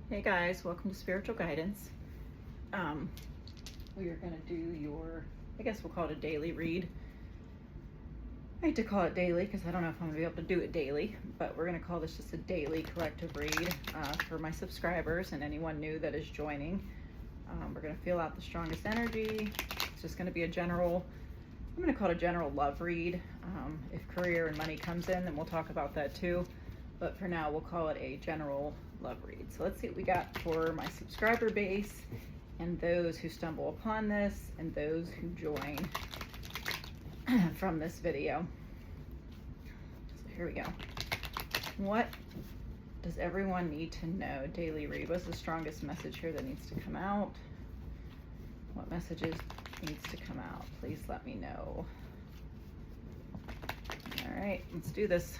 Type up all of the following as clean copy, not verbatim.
Hey guys, welcome to Spiritual Guidance. We are going to do I guess we'll call it a daily read. I hate to call it daily because I don't know if I'm going to be able to do it daily, but we're going to call this just a daily collective read for my subscribers and anyone new that is joining. We're going to feel out the strongest energy. It's just going to be I'm going to call it a general love read. If career and money comes in, then we'll talk about that too. But for now, we'll call it a general love read. So let's see what we got for my subscriber base and those who stumble upon this and those who join from this video. So here we go. What does everyone need to know? Daily read. What's the strongest message here that needs to come out? What messages needs to come out? Please let me know. All right, let's do this.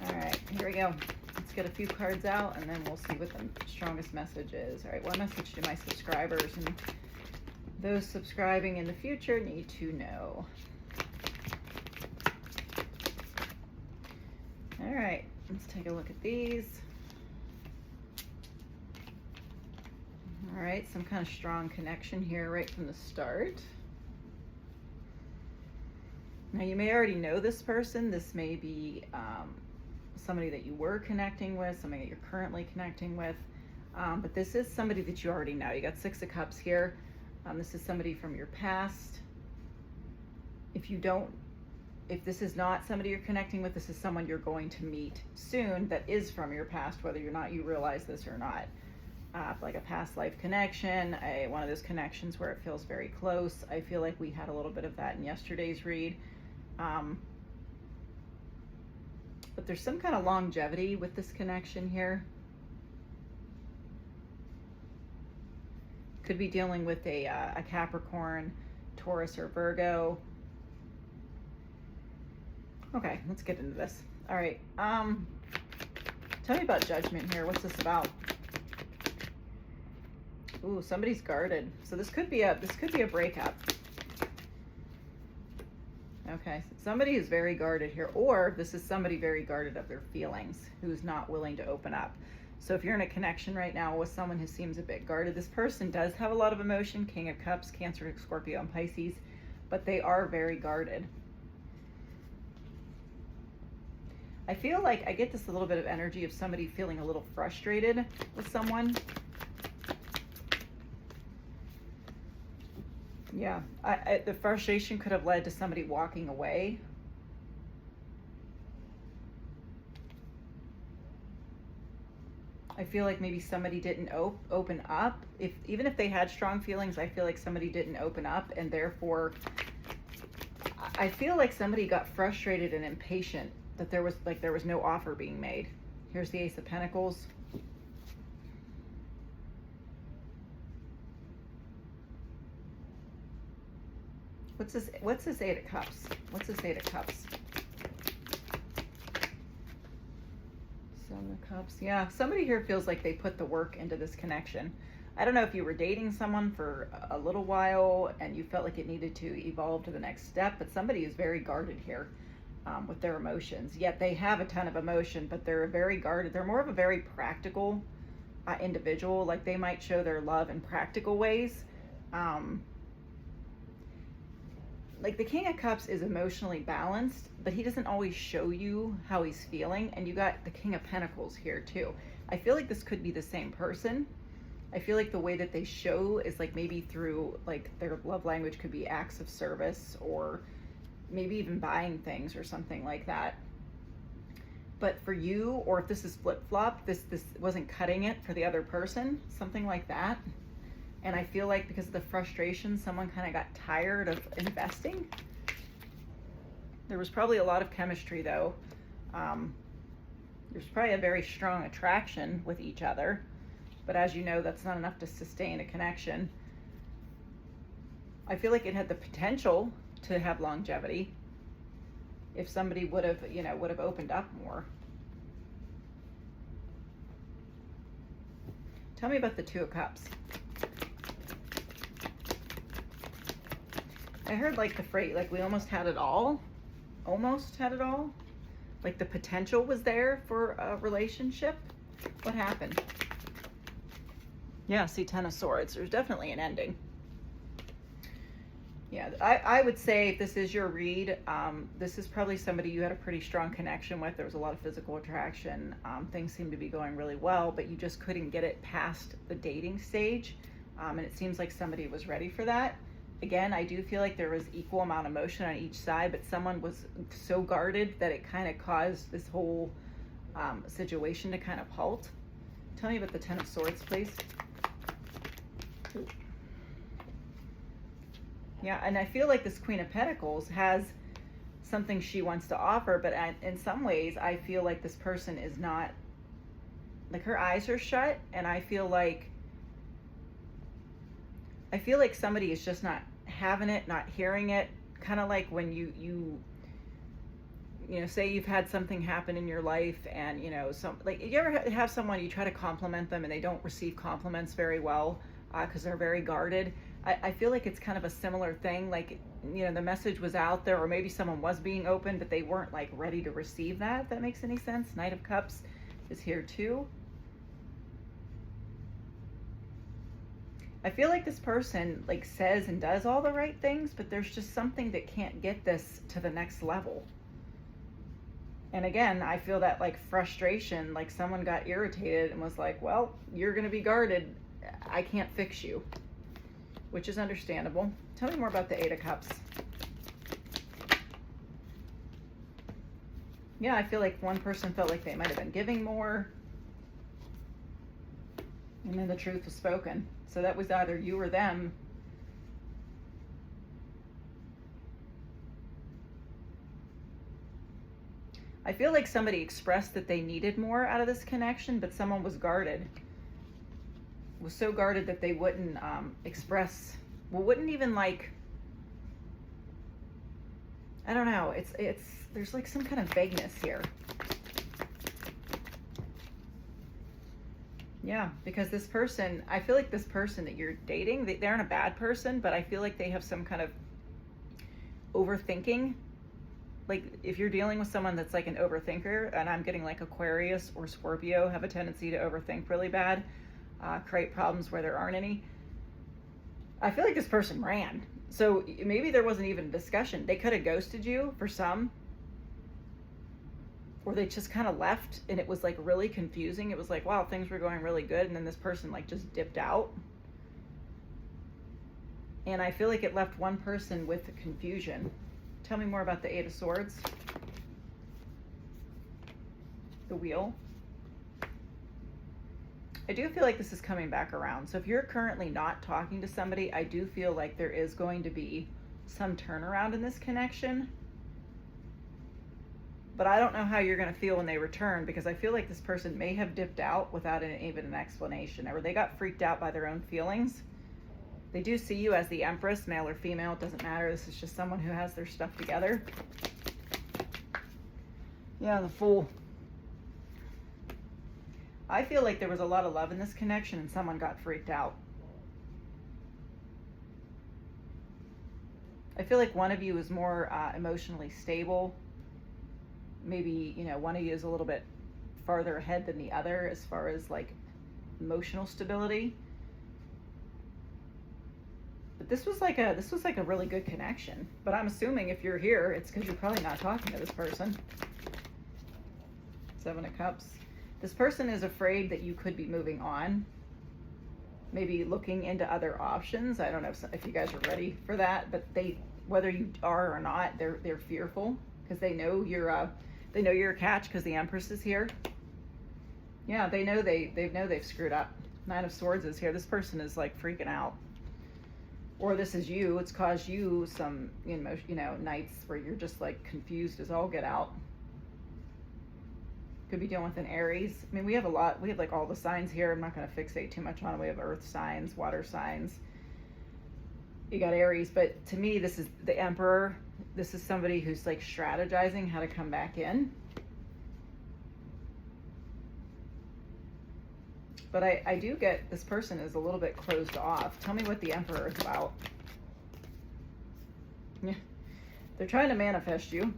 All right, here we go. Let's get a few cards out and then we'll see what the strongest message is. All right, what message do my subscribers and those subscribing in the future need to know? All right, let's take a look at these. All right, some kind of strong connection here right from the start. Now you may already know this person. This may be somebody that you were connecting with, somebody that you're currently connecting with, but this is somebody that you already know. You got Six of Cups here. This is somebody from your past. If this is not somebody you're connecting with, this is someone you're going to meet soon that is from your past, whether you realize this or not. Like a past life connection, one of those connections where it feels very close. I feel like we had a little bit of that in yesterday's read. But there's some kind of longevity with this connection here. Could be dealing with a Capricorn, Taurus, or Virgo. Okay, let's get into this. All right, tell me about Judgment here. What's this about? Ooh, somebody's guarded. So this could be a breakup. Okay, so somebody is very guarded here, or this is somebody very guarded of their feelings who's not willing to open up. So if you're in a connection right now with someone who seems a bit guarded, this person does have a lot of emotion, King of Cups, Cancer, Scorpio, and Pisces, but they are very guarded. I feel like I get this a little bit of energy of somebody feeling a little frustrated with someone. Yeah, the frustration could have led to somebody walking away. I feel like maybe somebody didn't open up. Even if they had strong feelings, I feel like somebody didn't open up, and therefore I feel like somebody got frustrated and impatient that there was no offer being made. Here's the Ace of Pentacles. What's this Eight of Cups? What's this Eight of Cups? Seven of Cups. Yeah, somebody here feels like they put the work into this connection. I don't know if you were dating someone for a little while and you felt like it needed to evolve to the next step, but somebody is very guarded here with their emotions. Yet they have a ton of emotion, but they're very guarded. They're more of a very practical individual. Like they might show their love in practical ways. Like the King of Cups is emotionally balanced, but he doesn't always show you how he's feeling. And you got the King of Pentacles here too. I feel like this could be the same person. I feel like the way that they show is like maybe through like their love language could be acts of service or maybe even buying things or something like that. But for you, or if this is flip-flop, this wasn't cutting it for the other person, something like that. And I feel like because of the frustration, someone kind of got tired of investing. There was probably a lot of chemistry though. There's probably a very strong attraction with each other. But as you know, that's not enough to sustain a connection. I feel like it had the potential to have longevity if somebody would have opened up more. Tell me about the Two of Cups. I heard like the phrase, like we almost had it all. Almost had it all. Like the potential was there for a relationship. What happened? Yeah, see, Ten of Swords. There's definitely an ending. Yeah, I would say if this is your read, this is probably somebody you had a pretty strong connection with. There was a lot of physical attraction. Things seemed to be going really well, but you just couldn't get it past the dating stage. And it seems like somebody was ready for that. Again, I do feel like there was equal amount of emotion on each side, but someone was so guarded that it kind of caused this whole situation to kind of halt. Tell me about the Ten of Swords, please. Ooh. Yeah, and I feel like this Queen of Pentacles has something she wants to offer, but in some ways, I feel like this person is not, like her eyes are shut, and I feel like somebody is just not having it, not hearing it. Kind of like when you know, say you've had something happen in your life, and you know, like you ever have someone, you try to compliment them and they don't receive compliments very well because they're very guarded. I feel like it's kind of a similar thing. Like, you know, the message was out there, or maybe someone was being open, but they weren't like ready to receive that. If that makes any sense. Knight of Cups is here too. I feel like this person like says and does all the right things, but there's just something that can't get this to the next level. And again, I feel that like frustration, like someone got irritated and was like, well, you're going to be guarded. I can't fix you. Which is understandable. Tell me more about the Eight of Cups. Yeah, I feel like one person felt like they might have been giving more. And then the truth was spoken. So that was either you or them. I feel like somebody expressed that they needed more out of this connection, but someone was guarded. Was so guarded that they wouldn't express, well, wouldn't even like, I don't know, there's like some kind of vagueness here. Yeah, because this person, I feel like this person that you're dating, they aren't a bad person, but I feel like they have some kind of overthinking. Like if you're dealing with someone that's like an overthinker, and I'm getting like Aquarius or Scorpio have a tendency to overthink really bad, create problems where there aren't any. I feel like this person ran. So maybe there wasn't even a discussion. They could have ghosted you for some, or they just kind of left, and it was like really confusing. It was like, wow, things were going really good, and then this person like just dipped out. And I feel like it left one person with confusion. Tell me more about the Eight of Swords. The Wheel. I do feel like this is coming back around. So if you're currently not talking to somebody, I do feel like there is going to be some turnaround in this connection. But I don't know how you're going to feel when they return, because I feel like this person may have dipped out without even an explanation, or they got freaked out by their own feelings. They do see you as the Empress, male or female, it doesn't matter. This is just someone who has their stuff together. Yeah, the Fool. I feel like there was a lot of love in this connection and someone got freaked out. I feel like one of you is more emotionally stable. Maybe, you know, one of you is a little bit farther ahead than the other as far as like emotional stability. But this was like a really good connection. But I'm assuming if you're here, it's because you're probably not talking to this person. Seven of Cups. This person is afraid that you could be moving on, maybe looking into other options. I don't know if you guys are ready for that, but whether you are or not, they're fearful because they know you're a catch because the Empress is here. Yeah, they know they've screwed up. Nine of Swords is here. This person is like freaking out, or this is you. It's caused you some nights where you're just like confused as all get out. Could be dealing with an Aries. I mean, we have like all the signs here. I'm not going to fixate too much on it. We have earth signs, water signs. You got Aries, but to me, this is the Emperor. This is somebody who's like strategizing how to come back in. But I do get this person is a little bit closed off. Tell me what the Emperor is about. Yeah. They're trying to manifest you.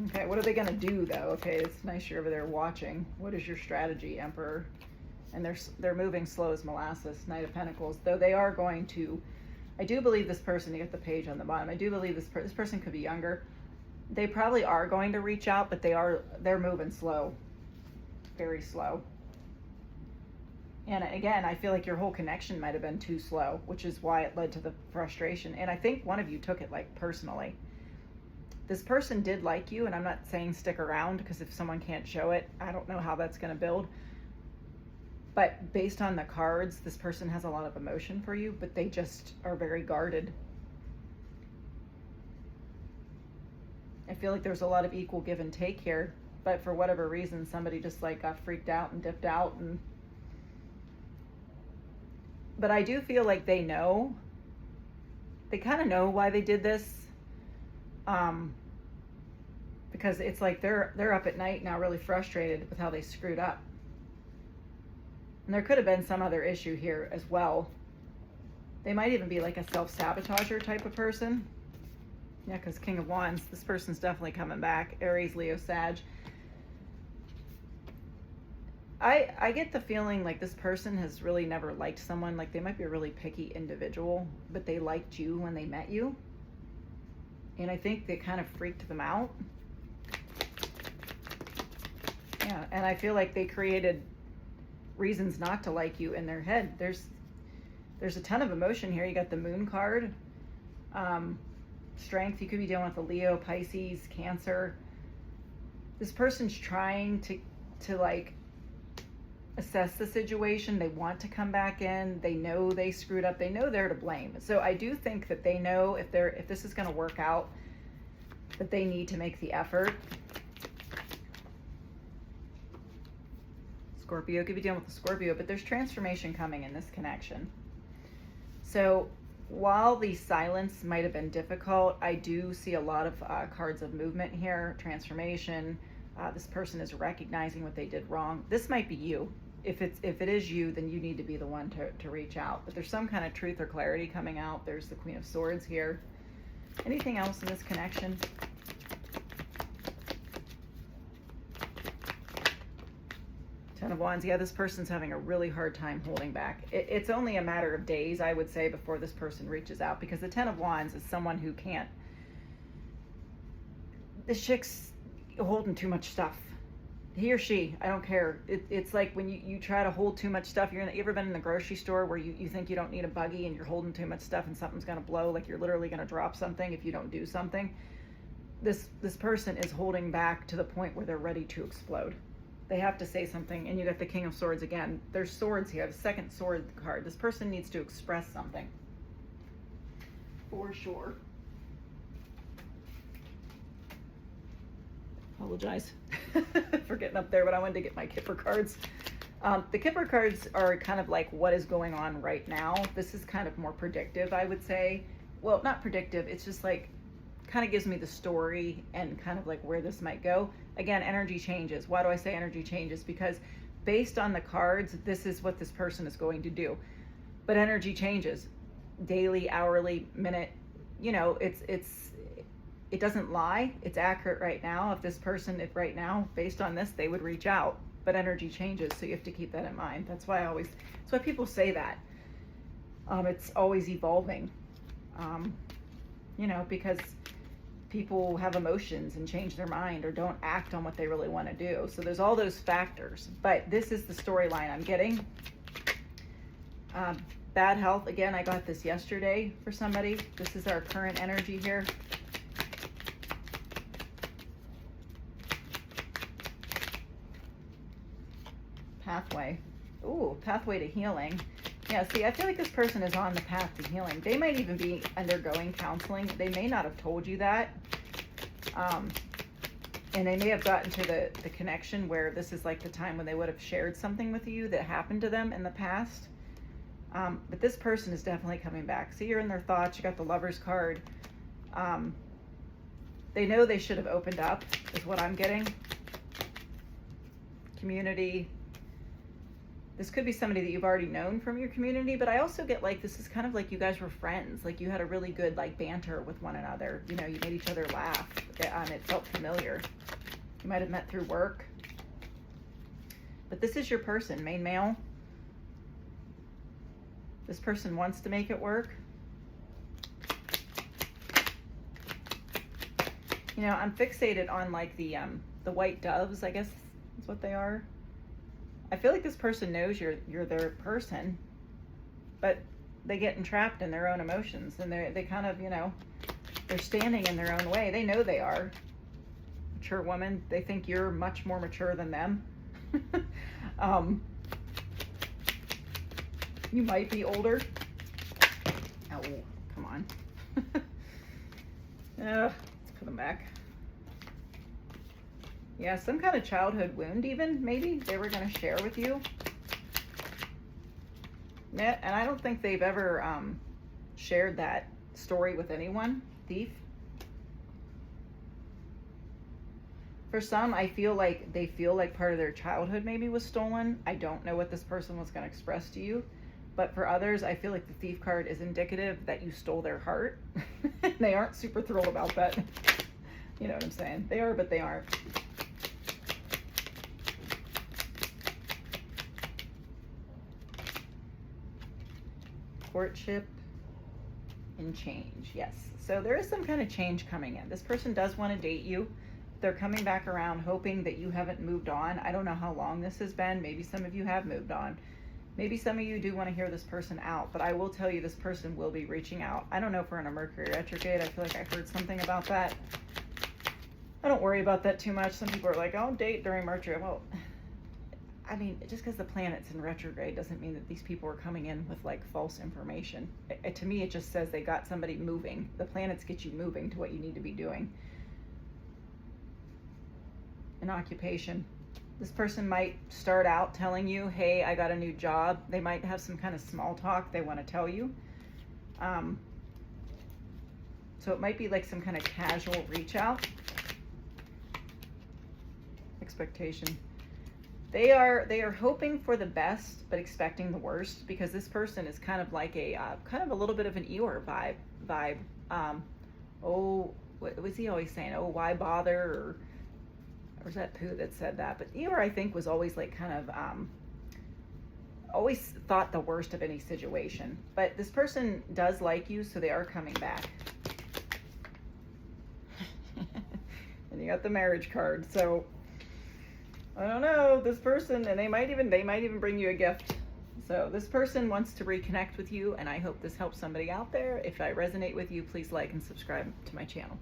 Okay, what are they going to do, though? Okay, it's nice you're over there watching. What is your strategy, Emperor? And they're moving slow as molasses, Knight of Pentacles. Though they are going to, I do believe this person, you get the page on the bottom, I do believe this person could be younger. They probably are going to reach out, but they're moving slow. Very slow. And again, I feel like your whole connection might have been too slow, which is why it led to the frustration. And I think one of you took it like personally. This person did like you, and I'm not saying stick around, because if someone can't show it, I don't know how that's going to build. But based on the cards, this person has a lot of emotion for you, but they just are very guarded. I feel like there's a lot of equal give and take here, but for whatever reason, somebody just like got freaked out and dipped out. But I do feel like they know. They kind of know why they did this. Because it's like they're up at night now really frustrated with how they screwed up. And there could have been some other issue here as well. They might even be like a self-sabotager type of person. Yeah, because King of Wands, this person's definitely coming back. Aries, Leo, Sag. I get the feeling like this person has really never liked someone. Like they might be a really picky individual, but they liked you when they met you. And I think they kind of freaked them out. Yeah, and I feel like they created reasons not to like you in their head. There's a ton of emotion here. You got the Moon card. Strength, you could be dealing with a Leo, Pisces, Cancer. This person's trying to like assess the situation. They want to come back in. They know they screwed up. They know they're to blame. So I do think that they know if this is going to work out, that they need to make the effort. Scorpio, could be dealing with the Scorpio, but there's transformation coming in this connection. So while the silence might have been difficult, I do see a lot of cards of movement here, transformation. This person is recognizing what they did wrong. This might be you. If it is you, then you need to be the one to reach out. But there's some kind of truth or clarity coming out. There's the Queen of Swords here. Anything else in this connection? Ten of Wands. Yeah, this person's having a really hard time holding back. It's only a matter of days, I would say, before this person reaches out, because the Ten of Wands is someone who can't. This chick's holding too much stuff. He or she, I don't care. It's like when you try to hold too much stuff. You ever been in the grocery store where you think you don't need a buggy and you're holding too much stuff and something's going to blow, like you're literally going to drop something if you don't do something? This person is holding back to the point where they're ready to explode. They have to say something. And you got the King of Swords again. There's swords here. The second sword card. This person needs to express something. For sure. Apologize for getting up there, but I wanted to get my Kipper cards. The Kipper cards are kind of like what is going on right now. This is kind of more predictive, I would say. Well, not predictive. It's just like kind of gives me the story and kind of like where this might go. Again, energy changes. Why do I say energy changes? Because based on the cards, this is what this person is going to do. But energy changes daily, hourly, minute. You know, it doesn't lie. It's accurate right now. If this person, right now, based on this, they would reach out. But energy changes, so you have to keep that in mind. That's why people say that. It's always evolving. You know, because people have emotions and change their mind or don't act on what they really want to do. So there's all those factors. But this is the storyline I'm getting. Bad health. Again, I got this yesterday for somebody. This is our current energy here. Pathway. Ooh, pathway to healing. Yeah, see, I feel like this person is on the path to healing. They might even be undergoing counseling. They may not have told you that. And they may have gotten to the connection where this is like the time when they would have shared something with you that happened to them in the past. But this person is definitely coming back. See, you're in their thoughts. You got the Lover's card. They know they should have opened up, is what I'm getting. Community. This could be somebody that you've already known from your community, but I also get like, this is kind of like you guys were friends. Like you had a really good like banter with one another. You know, you made each other laugh and it felt familiar. You might have met through work. But this is your person, main male. This person wants to make it work. You know, I'm fixated on like the white doves, I guess is what they are. I feel like this person knows you're their person, but they get entrapped in their own emotions, and they kind of, you know, they're standing in their own way. They know they are. Mature woman, they think you're much more mature than them. You might be older. Oh, come on. Let's put them back. Yeah, some kind of childhood wound even, maybe, they were going to share with you. And I don't think they've ever shared that story with anyone. Thief. For some, I feel like they feel like part of their childhood maybe was stolen. I don't know what this person was going to express to you. But for others, I feel like the Thief card is indicative that you stole their heart. They aren't super thrilled about that. You know what I'm saying? They are, but they aren't. Courtship and change. Yes. So there is some kind of change coming in. This person does want to date you. They're coming back around hoping that you haven't moved on. I don't know how long this has been. Maybe some of you have moved on. Maybe some of you do want to hear this person out, but I will tell you this person will be reaching out. I don't know if we're in a Mercury retrograde. I feel like I heard something about that. I don't worry about that too much. Some people are like, oh, date during Mercury. Well, I mean, just because the planet's in retrograde doesn't mean that these people are coming in with like false information. To me, it just says they got somebody moving. The planets get you moving to what you need to be doing. An occupation. This person might start out telling you, hey, I got a new job. They might have some kind of small talk they want to tell you. So it might be like some kind of casual reach out. Expectation. They are hoping for the best, but expecting the worst, because this person is kind of like a little bit of an Eeyore vibe. Oh, what was he always saying? Oh, why bother? Or was that Pooh that said that? But Eeyore, I think, was always like kind of always thought the worst of any situation. But this person does like you, so they are coming back. And you got the marriage card, so. I don't know, this person, and they might even bring you a gift. So this person wants to reconnect with you, and I hope this helps somebody out there. If I resonate with you, please like and subscribe to my channel.